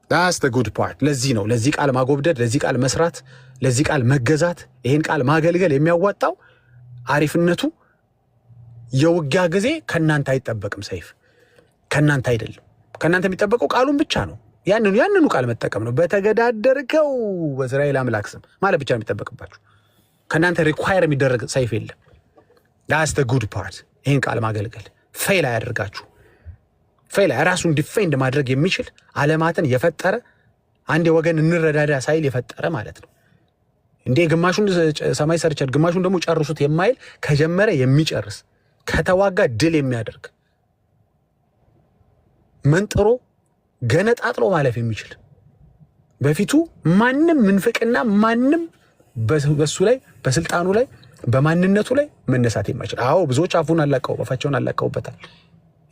that's the good part ለዚህ ነው ለዚህ ቃል ማጎብደድ ለዚህ ቃል መስራት ለዚህ ቃል መገዛት ይሄን ቃል ማገልገል የሚያዋጣው አሪፍነቱ የውጊያ ጊዜ ከናንተ አይጠበቅም ሰይፍ ከናንተ አይደለም ከናንተ የሚጠበቀው ቃሉን ብቻ ነው ያንኑ ቃል መጠቀም ነው በተገዳደርከው በእስራኤል አምላክ ስም ማለት ብቻ የሚጠበቅባችሁ ከናንተ ሪኳየር የሚደረግ ሰይፍ የለም that's the good part ይሄን ቃል ማገልገል ፌል አያደርጋችሁ ፌል ራሱን ዲፌንድ ማድረግ የሚችል ዓለማትን የፈጠረ አንድ ወገን እንረዳዳ ሳይል የፈጠረ ማለት ነው እንዴ ግማሹን ሰማይ ሰርቸር ግማሹን ደግሞ ጨርሱት የማይል ከጀመረ የሚጨርስ ከተዋጋ ድል የሚያደርግ መንጥሮ ገነጣጥሎ ማለፍ የሚችል በፊቱ ማንንም ምንፍቅና ማንንም በሱ ላይ በስልጣኑ ላይ በማንነቱ ላይ መነሳት የማይችል አዎ ብዙዎች አፉን አላቀው በፋቸውን አላቀውበታል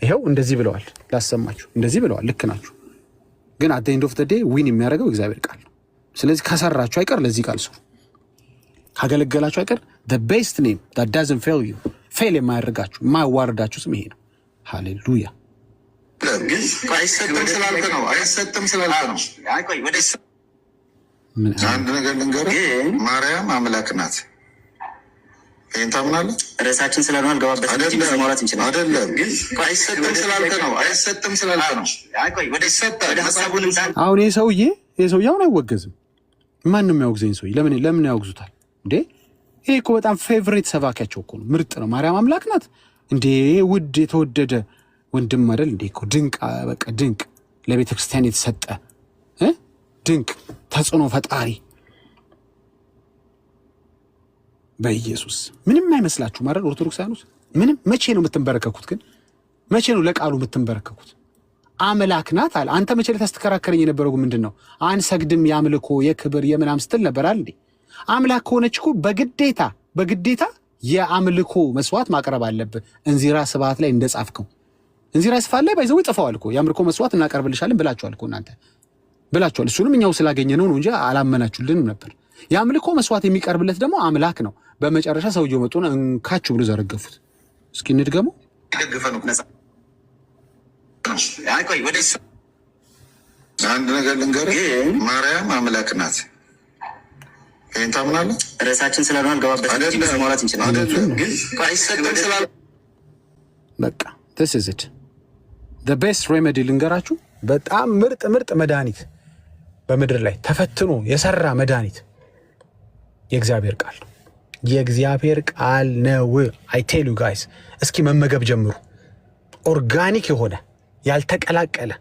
ይሄው እንደዚህ ብለዋል ላሰማችሁ እንደዚህ ብለዋል ልክ ናችሁ ግን at the end of the day ዊን የሚያደርገው እግዚአብሔር ቃል ነው ስለዚህ ከሰራችሁ አይቀር ለዚህ ቃል ስሩ ካገለገላችሁ አይቀር the best name that doesn't fail you fail የማያደርጋችሁ የማያዋርዳችሁ ስም ይሄ ነው ሃሌሉያ አይሰጥም ስላልከ ነው አይቆይ ወደ አንድ ነገር ልንገርህ ማርያም አምላክ ናት እንታምናለህ ራሳችን ስለሆነ ገባበት እንጂ ማውራት እንችላለን አይደለም ግን አይሰጥም ስላልከ ነው አይቆይ ወደ ሐሳቡን አሁን ይሄ ሰውዬ አሁን አይወገዝም ማንንም ያወግዘኝ ሰውዬ ለምን ያወግዙታል እንዴ ይሄ እኮ በጣም ፌቨሪት ሰባኪያቸው እኮ ነው ምርጥ ነው ማርያም አምላክ ናት እንዴ ውድ የተወደደ ወንድም አይደል እንዴ እኮ ድንቅ በቃ ድንቅ ለቤተ ክርስቲያን የተሰጠ ድንቅ ተጽዕኖ ፈጣሪ በኢየሱስ ምንም አይመስላችሁ ማለት ኦርቶዶክሳውያኑስ ምንም መቼ ነው የምትንበረከኩት ግን መቼ ነው ለቃሉ የምትንበረከኩት አምላክ ናት አለ አንተ መቼ ለተስተከራከረኝ የነበረው ምንድነው አንሰግድም ያምልኮ የክብር የምናም ስትል ነበር አይደል አምላክ ሆነች እኮ በግዴታ የአምልኮ መስዋዕት ማቅረብ አለበት እንዚራ ስብሐት ላይ እንደጻፍከው እንዚራ ስብሐት ላይ ባይዘው ይጽፋዋል እኮ የአምልኮ መስዋዕት እናቀርብልሻለን ብላችኋል እኮ እናንተ ብላችኋል እሱንም እኛው ስላገኘነው ነው እንጂ አላመናችሁልንም ነበር የአምልኮ መስዋዕት የሚቀርብለት ደግሞ አምላክ ነው በመጨረሻ ሰውየው መጥቶና እንካችሁ ብሎ ዘረገፉት እስኪ እንድገሙ ይደግፈኑ ነፃ አይቆይ ወደ አንድ ነገር ልንገርህ ማርያም አምላክ ናት እንታምናለህ ራሳችን ስለሆነ ገባበት እንጂ ማውራት እንችላለን ግን አይሰጥም ስላል በቃ this is it the best remedy ልንገራችሁ በጣም ምርጥ መድኃኒት በመድር ላይ ተፈትኖ የሰራ መድኃኒት የእግዚአብሔር ቃል ነው I tell you guys እስኪ መመገብ ጀምሩ ኦርጋኒክ የሆነ ያልተቀላቀለ